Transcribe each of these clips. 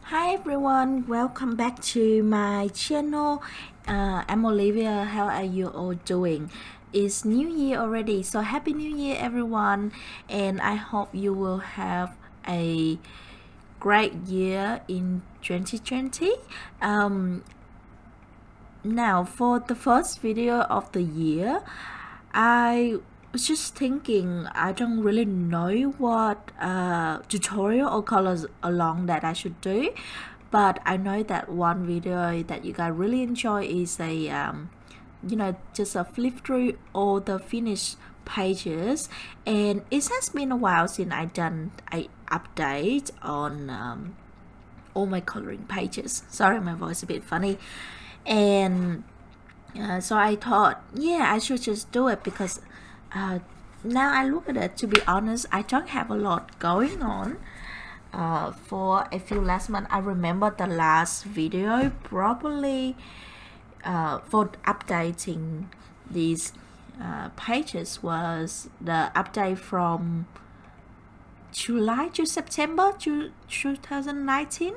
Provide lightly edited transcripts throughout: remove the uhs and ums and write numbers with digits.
Hi everyone, welcome back to my channel. I'm Olivia. How are you all doing? It's New Year already, so Happy New Year everyone, and I hope you will have a great year in 2020. Now for the first video of the year, I was just thinking I don't really know what tutorial or colors along that I should do, but I know that one video that you guys really enjoy is a just a flip through all the finished pages, and it has been a while since I done a update on all my coloring pages. Sorry, my voice is a bit funny. And so I thought, yeah, I should just do it because now I look at it, to be honest, I don't have a lot going on. For a few last month, I remember the last video probably for updating these pages was the update from July to September 2019,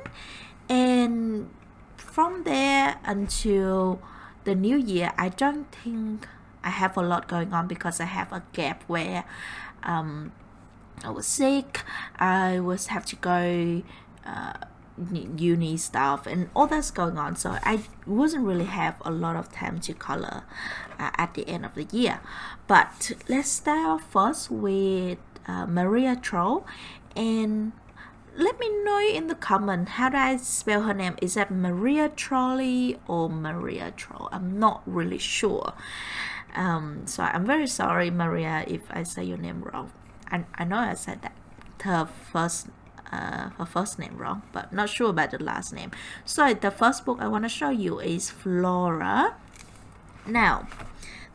and from there until the new year, I don't think I have a lot going on because I have a gap where I was sick, I was have to go uni stuff and all that's going on, so I wasn't really have a lot of time to color at the end of the year. But let's start off first with Maria Troll, and let me know in the comment how do I spell her name. Is that Maria Trolley or Maria Troll? I'm not really sure. So I'm very sorry, Maria, if I say your name wrong. I know I said that her first name wrong, but not sure about the last name. So the first book I want to show you is Flora. Now,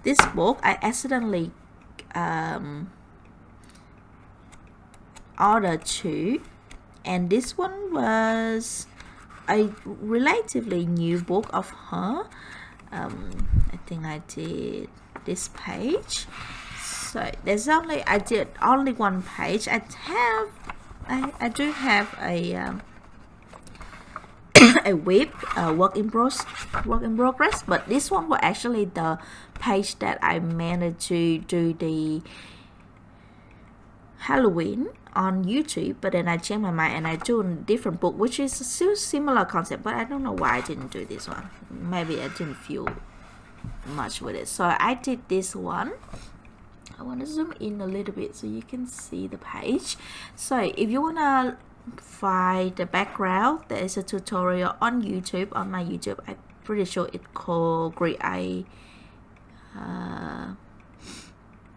this book I accidentally ordered two, and this one was a relatively new book of her. I think I did this page, so there's only I did only one page. I do have a a whip work in progress, but this one was actually the page that I managed to do the Halloween on YouTube, but then I changed my mind and I do a different book which is still similar concept, but I don't know why I didn't do this one. Maybe I didn't feel much with it, so I did this one. I want to zoom in a little bit so you can see the page. So if you want to find the background, there is a tutorial on YouTube, on my YouTube. I'm pretty sure it's called Create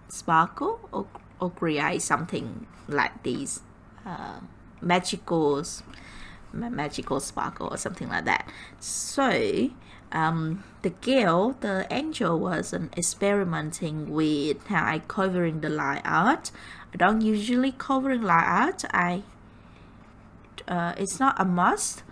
Sparkle or create something like these magical sparkle or something like that. So the girl, the angel, was experimenting with how I covering the line art. I don't usually covering line art. It's not a must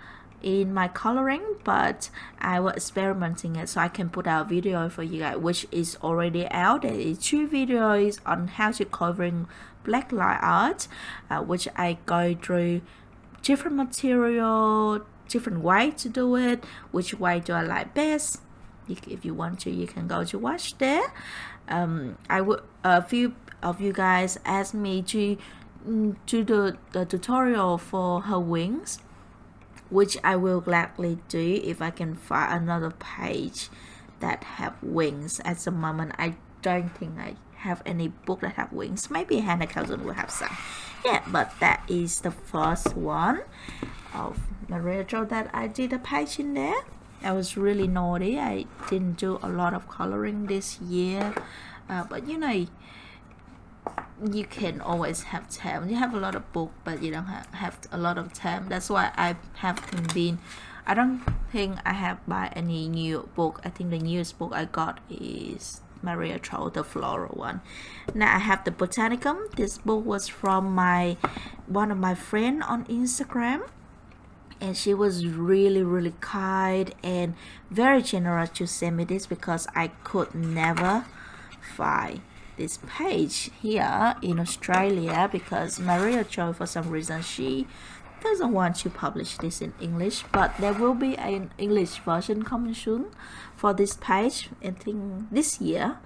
in my coloring, but I was experimenting it so I can put out a video for you guys, which is already out. There is 2 videos on how to covering black line art, which I go through different material, different way to do it, which way do I like best. If you want to, you can go to watch there. I would a few of you guys asked me to do the tutorial for her wings, which I will gladly do if I can find another page that have wings. At the moment, I don't think I have any book that have wings. Maybe Hannah Cousin will have some. Yeah, but that is the first one of Maria Jo that I did a page in there. I was really naughty. I didn't do a lot of coloring this year, but you know, you can always have time. You have a lot of book, but you don't have a lot of time. That's why I haven't been. I don't think I have buy any new book. I think the newest book I got is Maria Troll, the Flora one. Now I have the Botanical. This book was from one of my friend on Instagram, and she was really kind and very generous to send me this because I could never find this page here in Australia, because Maria Jo, for some reason, she doesn't want to publish this in English, but there will be an English version coming soon for this page, I think this year.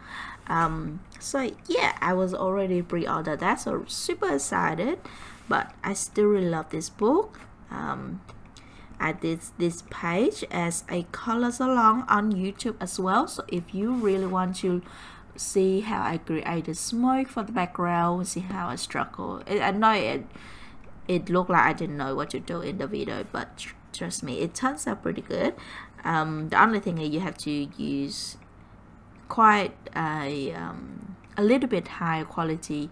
So yeah, I was already pre-ordered that, so super excited, but I still really love this book. I did this page as a colors along on YouTube as well, so if you really want to see how I created smoke for the background, see how I struggle. I know it looked like I didn't know what to do in the video, but trust me, it turns out pretty good. The only thing is you have to use quite a little bit higher quality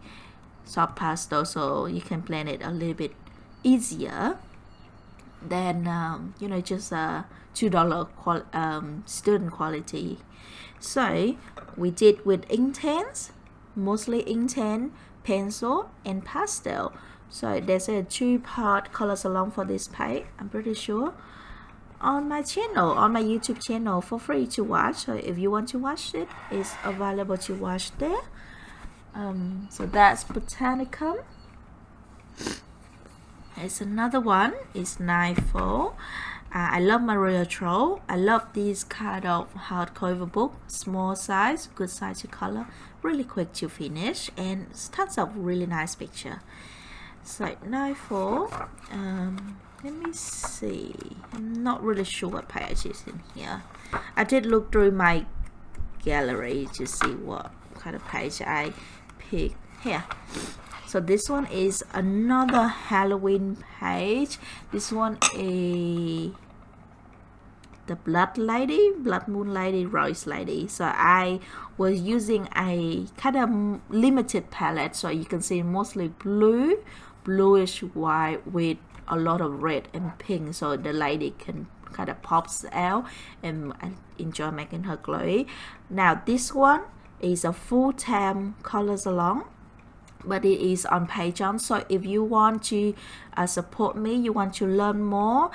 soft pastel, so you can blend it a little bit easier than you know, just a $2 student quality. So we did with Inktense, mostly Inkten, pencil and pastel. So there's a 2-part colors along for this page, I'm pretty sure, on my channel, on my YouTube channel, for free to watch. So if you want to watch it, it's available to watch there. So that's Botanical. There's another one, it's Nightfall. I love Maria Troll. I love this kind of hardcover book, small size, good size to color, really quick to finish, and tons of really nice picture. So Nightfall, let me see, I'm not really sure what page is in here. I did look through my gallery to see what kind of page I picked here. So this one is another Halloween page. This one is the Blood Moon Lady, Rose Lady. So I was using a kind of limited palette, so you can see mostly bluish white with a lot of red and pink, so the lady can kind of pops out, and I enjoy making her glowy. Now this one is a full-time colors along, but it is on Patreon. So if you want to support me, you want to learn more,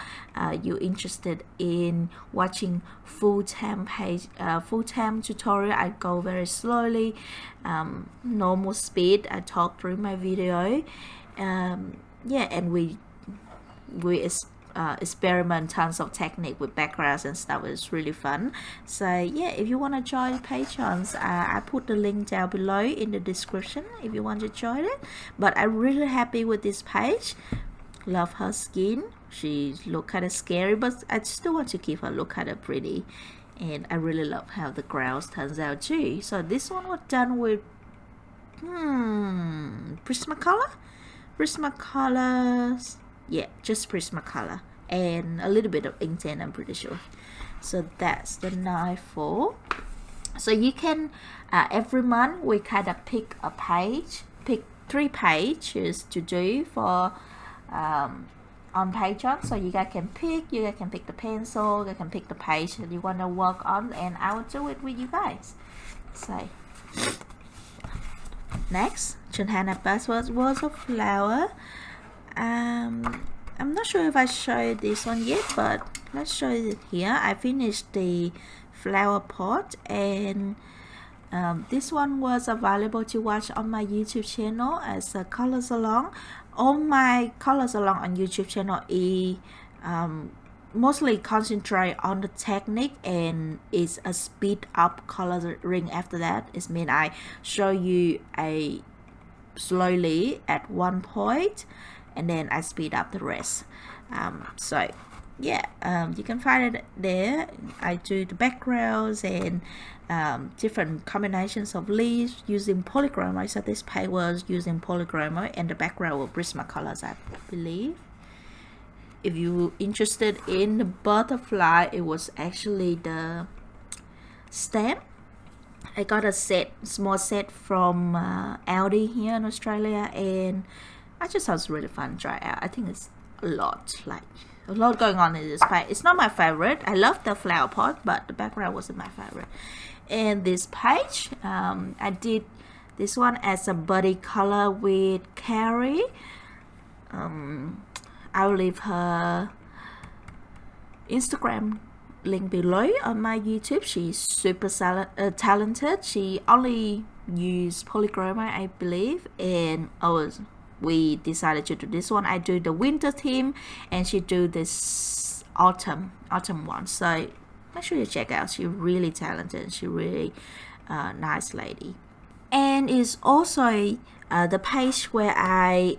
you're interested in watching full-time tutorial, I go very slowly, normal speed, I talk through my video, yeah, and we experiment tons of technique with backgrounds and stuff. It's really fun. So yeah, if you want to join Patreons, I put the link down below in the description if you want to join it. But I'm really happy with this page. Love her skin. She look kind of scary, but I still want to keep her look kind of pretty, and I really love how the grounds turns out too. So this one was done with Prismacolors. Yeah, just Prismacolor and a little bit of Inkten, I'm pretty sure. So that's the Nightfall. So you can every month we kind of pick 3 pages to do for on Patreon. So you guys can pick the pencil, you can pick the page that you want to work on, and I will do it with you guys. So next, Chunhana Passwords was a flower. I'm not sure if I showed this one yet, but let's show it here. I finished the flower pot, and this one was available to watch on my YouTube channel as a colors along. All my colors along on YouTube channel is mostly concentrate on the technique, and it's a speed up coloring. After that, it means I show you a slowly at one point, and then I speed up the rest. So yeah, you can find it there. I do the backgrounds and different combinations of leaves using polychroma. So this page was using polychroma, and the background with Prismacolors, I believe. If you're interested in the butterfly, it was actually the stem. I got a small set from Aldi here in Australia, and I just thought it was really fun to try out. I think it's a lot going on in this page. It's not my favorite. I love the flower pot, but the background wasn't my favorite. And this page, I did this one as a body color with Carrie. I'll leave her Instagram link below on my YouTube. She's super talented. She only used polychroma, I believe, and I was we decided to do this one. I do the winter theme and she do this autumn one. So make sure you check out. She's really talented. She really nice lady. And it's also the page where I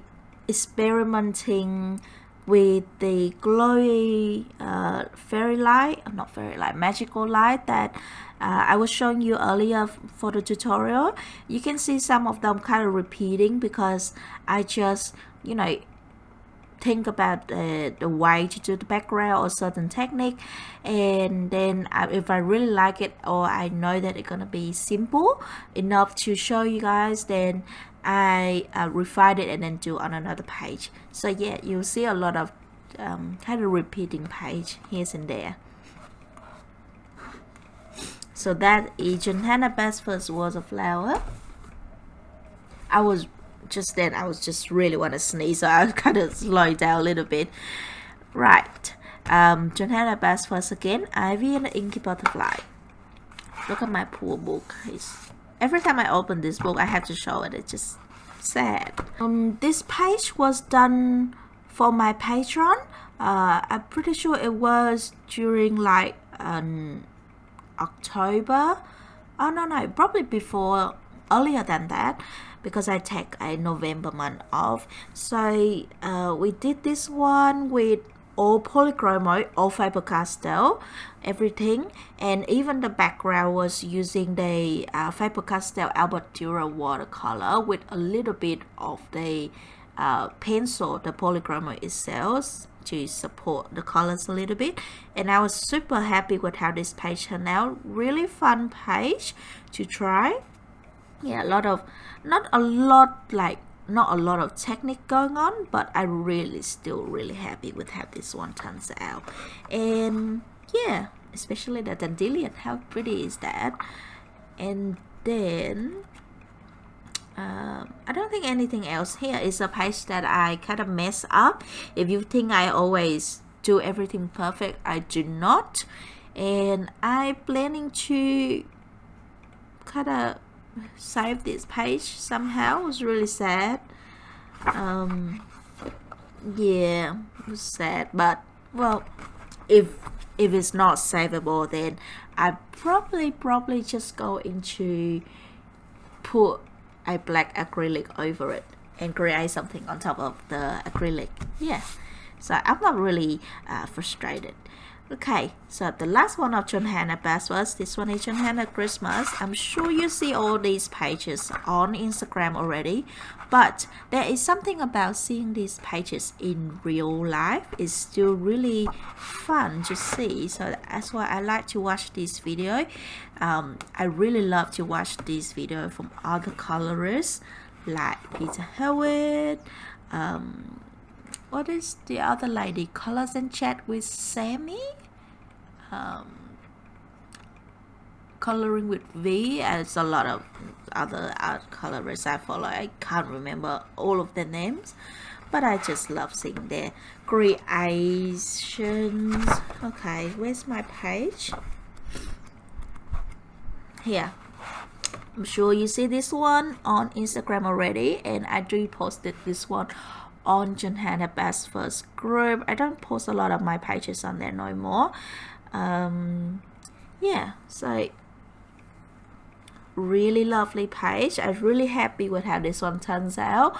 experimenting with the glowy fairy light, not fairy light, magical light that I was showing you earlier for the tutorial. You can see some of them kind of repeating because I just, you know, think about the way to do the background or certain technique, and then if I really like it or I know that it's gonna be simple enough to show you guys, then I refine it and then do on another page. So yeah, you'll see a lot of kind of repeating page here and there. So that is Johanna Bass first was a flower. I was just really want to sneeze, so I kind of slow it down a little bit. Right, Johanna Bass first again, Ivy and the Inky Butterfly. Look at my poor book. Every time I open this book, I have to show it. It's just sad. This page was done for my Patreon. I'm pretty sure it was during like October. Oh no, probably before, earlier than that, because I take a November month off. So we did this one with all polychromo, all Faber Castell, everything, and even the background was using the Faber Castell Albert Dürer watercolor with a little bit of the pencil, the polychromo itself, to support the colors a little bit. And I was super happy with how this page turned out. Really fun page to try. Yeah, not a lot of technique going on, but I still really happy with how this one turns out. And yeah, especially the dandelion, how pretty is that? And then I don't think anything else here. Is a page that I kind of mess up. If you think I always do everything perfect, I do not, and I'm planning to kind of save this page somehow. It was really sad. Yeah, it was sad, but well, if it's not savable, then I probably just go into put a black acrylic over it and create something on top of the acrylic. Yeah, so I'm not really frustrated. Okay, so the last one of Johanna Bass was this one is Johanna Christmas. I'm sure you see all these pages on Instagram already, but there is something about seeing these pages in real life. It's still really fun to see, so that's why I like to watch this video. I really love to watch this video from other colorists like Peter Howard, what is the other lady? Colors and Chat with Sammy? Coloring with V. There's a lot of other art colorists I follow. I can't remember all of their names, but I just love seeing their creations. Okay, where's my page? Here. I'm sure you see this one on Instagram already, and I do posted this one on Johanna Bass first group. I don't post a lot of my pages on there no more. Yeah, so really lovely page. I'm really happy with how this one turns out.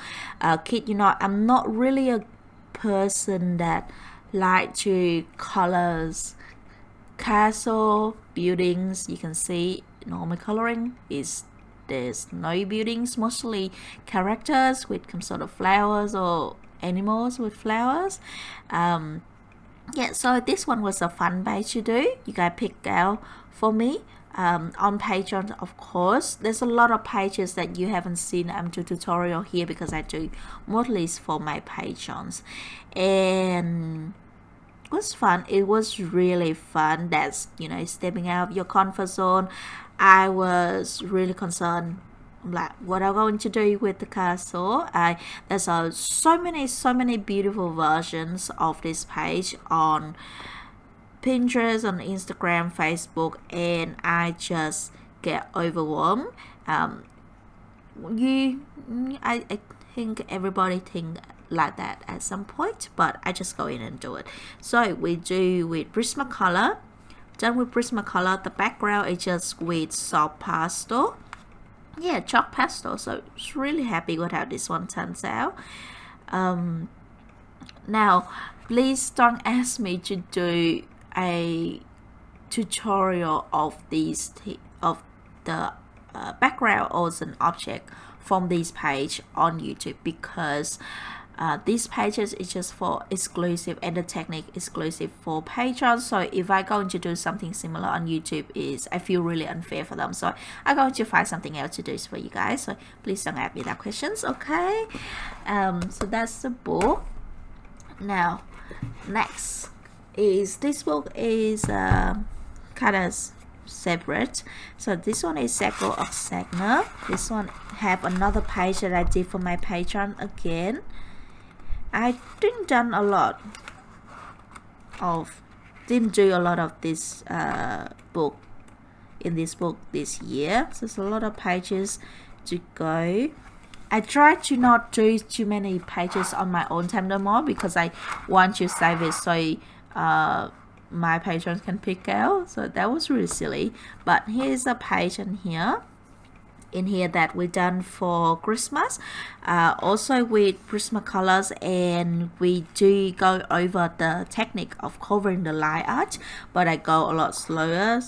Kid you know, I'm not really a person that like to colors castle buildings. You can see normal coloring is there's no buildings, mostly characters with some sort of flowers or animals with flowers. Yeah, so this one was a fun page to do. You guys pick out for me. On Patreon, of course, there's a lot of pages that you haven't seen do tutorial here because I do mostly for my patrons, and it was fun. It was really fun. That's, you know, stepping out of your comfort zone. I was really concerned like what I'm going to do with the castle. There's so many beautiful versions of this page on Pinterest, on Instagram, Facebook, and I just get overwhelmed. I think everybody think like that at some point, but I just go in and do it. So we do with Prismacolor. Done with Prismacolor, the background is just with soft pastel. Yeah, chalk pastel. So it's really happy with how this one turns out. Now, please don't ask me to do a tutorial of these of the background as an object from this page on YouTube, because these pages is just for exclusive, and the technique exclusive for patrons. So if I going to do something similar on YouTube, I feel really unfair for them. So I'm going to find something else to do for you guys. So please don't ask me that questions, okay? So that's the book. Now, next is this book is kind of separate. So this one is Circle of Sagna. This one have another page that I did for my Patreon again. I didn't do a lot of this book in this book this year. So there's a lot of pages to go. I try to not do too many pages on my own time no more, because I want to save it so my patrons can pick out. So that was really silly. But here's a page in here that we done for Christmas, also with Prismacolors, and we do go over the technique of covering the line art, but I go a lot slower,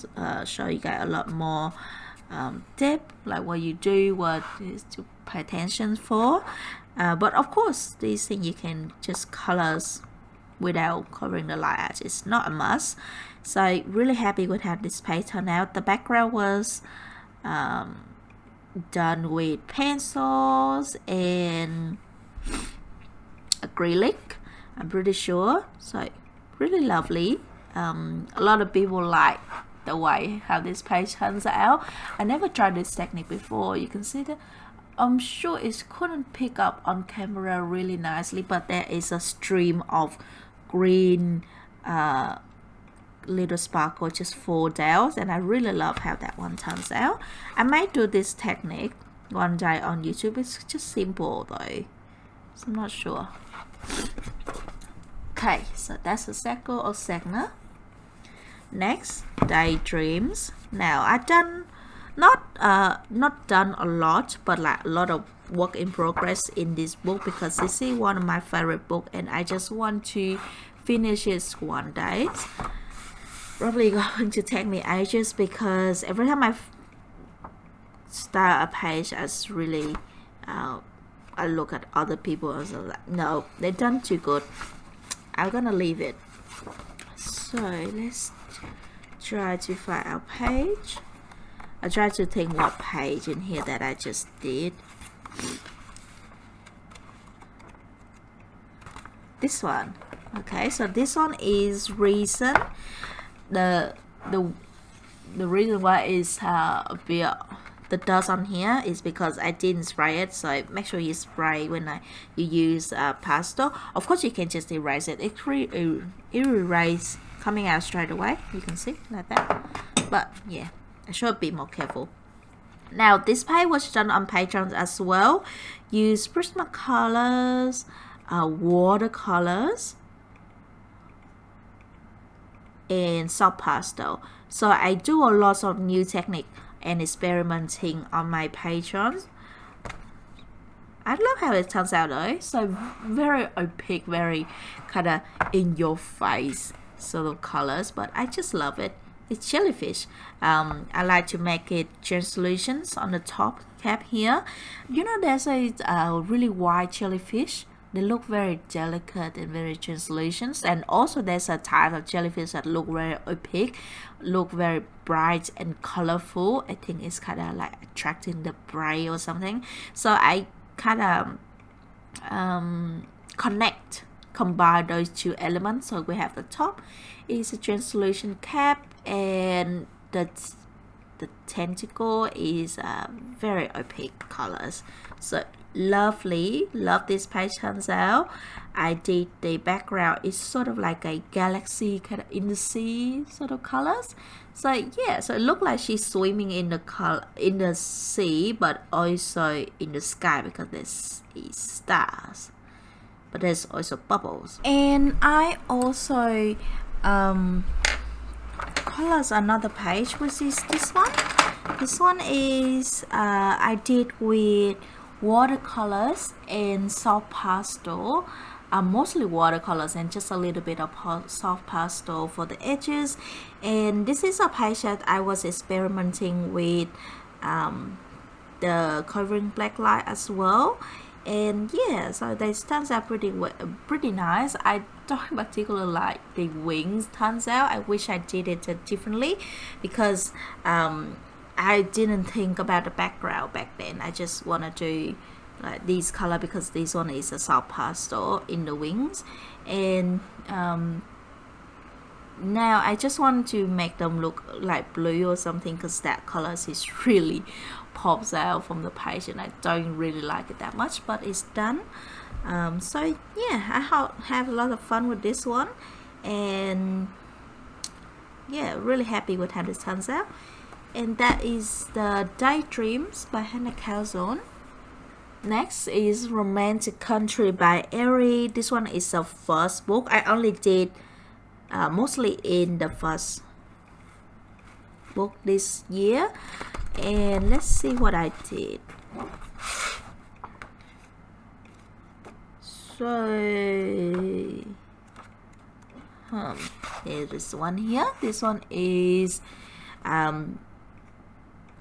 show you guys a lot more depth, like what you do, what is to pay attention for. But of course, these things you can just colors without covering the line art. It's not a must. So really happy with how this page turned out. The background was done with pencils and acrylic, I'm pretty sure. So really lovely. A lot of people like the way how this page turns out. I never tried this technique before. You can see that I'm sure it couldn't pick up on camera really nicely, but there is a stream of green little sparkle just fall down, and I really love how that one turns out. I might do this technique one day on YouTube. It's just simple though, so I'm not sure. Okay, so that's the Circle of Sagna. Next, Daydreams. Now I done not done a lot, but like a lot of work in progress in this book, because this is one of my favorite book and I just want to finish it one day. Probably going to take me ages, because every time I start a page, I really I look at other people and so like, no, they've done too good, I'm gonna leave it. So let's try to find our page. I try to think what page in here that I just did. This one. Okay, so this one is reason. The reason why is a bit the dust on here is because I didn't spray it. So make sure you spray when you use pastel. Of course, you can just erase it. It erase coming out straight away. You can see like that. But yeah, I should be more careful. Now this page was done on Patreon as well. Use Prismacolors, watercolors, and soft pastel. So I do a lot of new technique and experimenting on my Patreon. I love how it turns out though. So very opaque, very kind of in your face sort of colors, but I just love it. It's Jellyfish. I like to make it translucent on the top cap here. You know, there's a really white jellyfish. They look very delicate and very translucent, and also there's a type of jellyfish that look very opaque, look very bright and colorful. I think it's kind of like attracting the prey or something. So I kind of combine those two elements. So we have the top is a translucent cap, and the tentacle is very opaque colors. So lovely. Love this page turns out. I did the background. It's sort of like a galaxy kind of in the sea sort of colors. So yeah, so it looked like she's swimming in the sea, but also in the sky because there's stars. But there's also bubbles. And I also colors another page, which is this one. This one is I did with watercolors and soft pastel. Mostly watercolors and just a little bit of soft pastel for the edges. And this is a page that I was experimenting with the covering black light as well. And yeah, so they turns out pretty nice. I don't particularly like the wings turns out. I wish I did it differently because I didn't think about the background back then. I just want to do like this color because this one is a soft pastel in the wings. And now I just want to make them look like blue or something because that color is really pops out from the page and I don't really like it that much, but it's done. So yeah, I have a lot of fun with this one, and yeah, really happy with how this turns out. And that is the Daydreams by Hannah Calzone. Next is Romantic Country by Eri. This one is the first book. I only did mostly in the first book this year. And let's see what I did. So here's this one here. This one is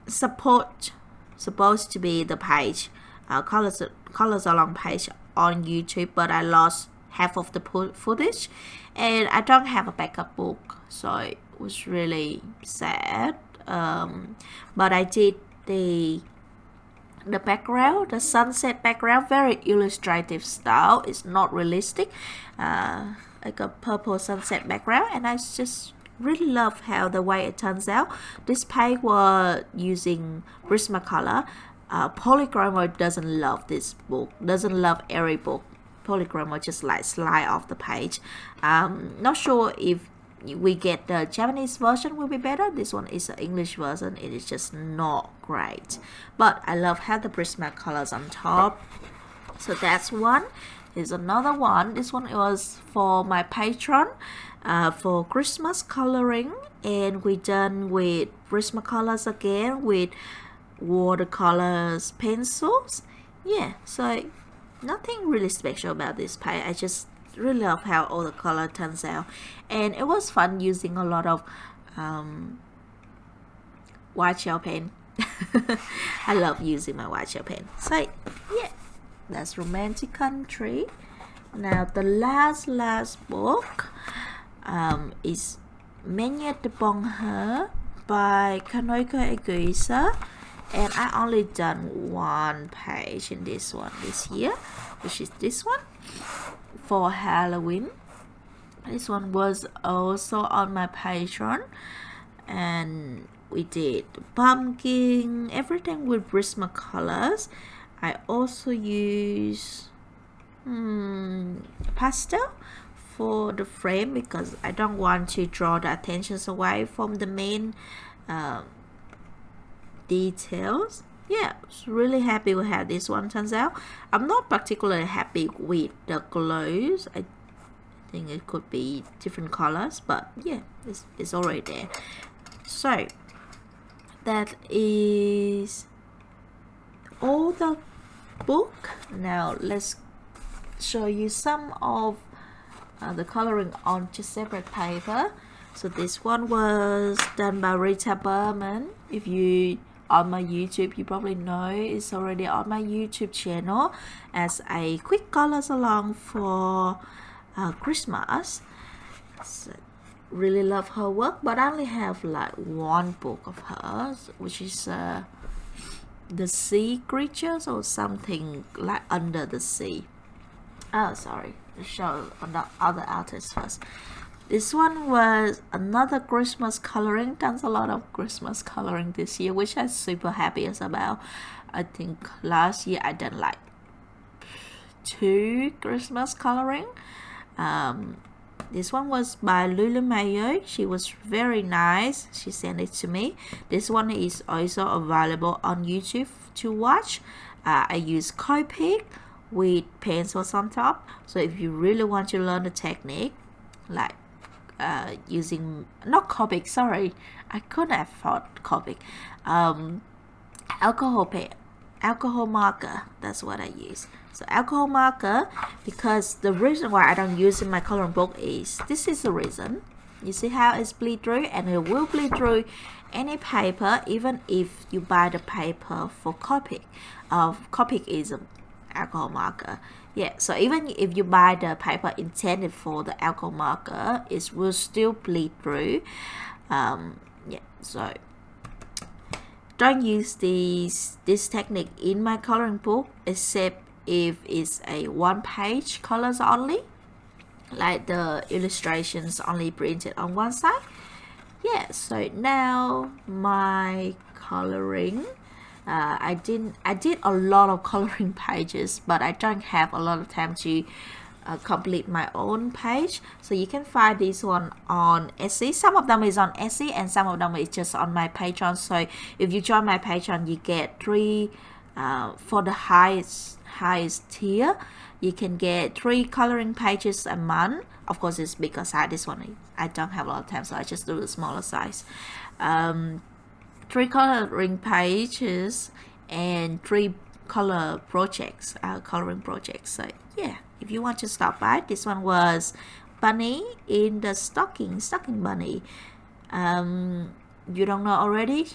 supposed to be the page colors along page on YouTube, but I lost half of the footage and I don't have a backup book, so it was really sad. But I did the background, the sunset background, very illustrative style. It's not realistic, like a purple sunset background, and I just really love how the way it turns out. This page was using Prismacolor. Polychroma doesn't love this book, doesn't love every book. Polychroma just like slide off the page. Not sure if we get the Japanese version will be better. This one is an English version. It is just not great, but I love how the Prismacolors on top. So that's one. Here's another one. This one was for my patron for Christmas coloring, and we done with Prismacolors again with watercolors pencils. Yeah, so nothing really special about this page. I just really love how all the color turns out, and it was fun using a lot of white gel pen. I love using my white gel pen. So yeah, that's Romantic Country. Now the last book is Menyet de Bonheur by Kanoiko Eguisa, and I only done one page in this one this year, which is this one for Halloween. This one was also on my Patreon, and we did pumpkin, everything with Prismacolors. I also use pastel for the frame because I don't want to draw the attentions away from the main details. Yeah, I was really happy with how this one turns out. I'm not particularly happy with the glows. I think it could be different colors, but yeah, it's already there. So that is all the book. Now let's show you some of the coloring on just separate paper. So this one was done by Rita Berman. If you on my YouTube, you probably know it's already on my YouTube channel as a quick colors along for Christmas. So, really love her work, but I only have like one book of hers, which is the sea creatures or something like under the sea. Oh, sorry, let's show on the other artist first. This one was another Christmas coloring. Done a lot of Christmas coloring this year, which I'm super happy about. I think last year I done like 2 Christmas coloring. This one was by Lulu Mayo. She was very nice. She sent it to me. This one is also available on YouTube to watch. I use Copic with pencils on top. So if you really want to learn the technique, like using not Copic, sorry, I couldn't afford Copic. Alcohol marker, that's what I use. So alcohol marker, because the reason why I don't use in my coloring book is, this is the reason. You see how it's bleed through, and it will bleed through any paper, even if you buy the paper for Copic. Copic is an alcohol marker. Yeah, so even if you buy the paper intended for the alcohol marker, it will still bleed through. Yeah, so don't use this technique in my coloring book, except if it's a 1-page colors only, like the illustrations only printed on one side. Yeah, so now my coloring, I did a lot of coloring pages, but I don't have a lot of time to complete my own page. So you can find this one on Etsy. Some of them is on Etsy and some of them is just on my Patreon. So if you join my Patreon, you get 3 for the highest tier, you can get 3 coloring pages a month. Of course, it's bigger size. This one I don't have a lot of time, so I just do the smaller size. 3 coloring pages and 3 coloring projects. So yeah, if you want to stop by, this one was bunny in the stocking bunny. You don't know already,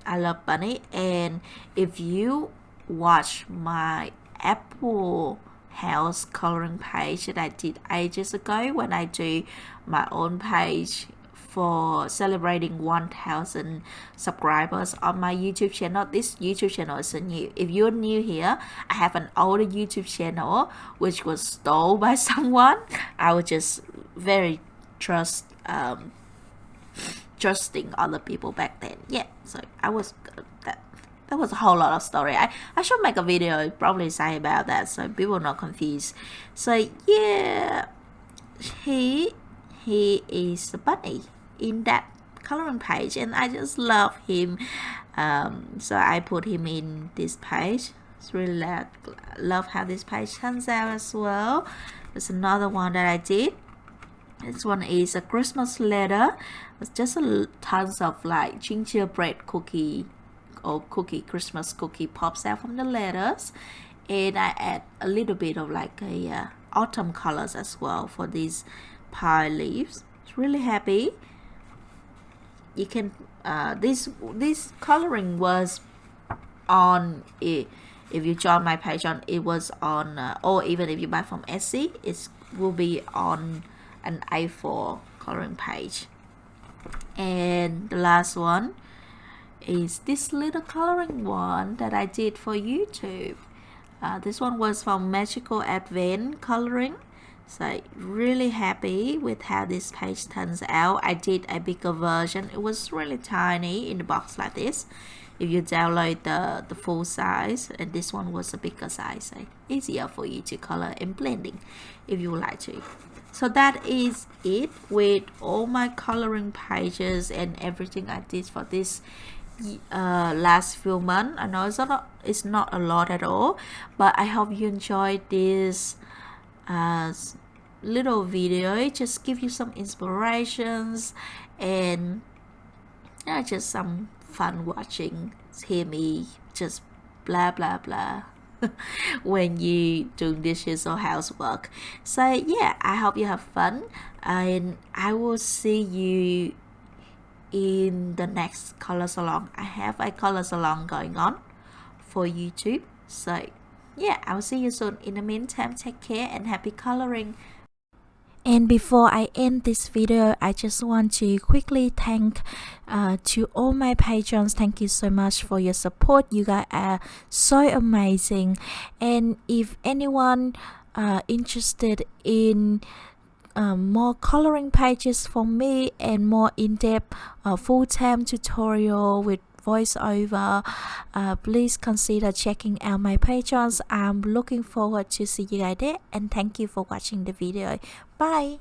I love bunny. And if you watch my Apple house coloring page that I did ages ago, when I do my own page for celebrating 1,000 subscribers on my YouTube channel. This YouTube channel is new. If you're new here, I have an older YouTube channel which was stolen by someone. I was just very trusting other people back then. Yeah, so I was that was a whole lot of story. I should make a video probably say about that so people are not confused. So yeah, he is the bunny in that coloring page, and I just love him. So I put him in this page. It's really love how this page turns out as well. There's another one that I did. This one is a Christmas letter. It's just tons of like gingerbread cookie or Christmas cookie pops out from the letters, and I add a little bit of like a autumn colors as well for these pie leaves. It's really happy. You can this coloring was on it. If you join my Patreon, it was on or even if you buy from Etsy, it will be on an A4 coloring page. And the last one is this little coloring one that I did for YouTube. This one was from Magical Advent Coloring. So really happy with how this page turns out. I did a bigger version. It was really tiny in the box like this. If you download the full size, and this one was a bigger size, so easier for you to color and blending if you would like to. So that is it with all my coloring pages and everything I did for this last few months. I know it's not a lot at all, but I hope you enjoyed this little video. It just give you some inspirations and just some fun watching, hear me just blah blah blah when you do dishes or housework. So yeah, I hope you have fun, and I will see you in the next color salon. I have a color salon going on for YouTube. So yeah, I'll see you soon. In the meantime, take care and happy coloring. And before I end this video, I just want to quickly thank to all my patrons. Thank you so much for your support. You guys are so amazing. And if anyone interested in more coloring pages from me and more in-depth full-time tutorial with voiceover, please consider checking out my patrons. I'm looking forward to see you guys there, and thank you for watching the video. Bye.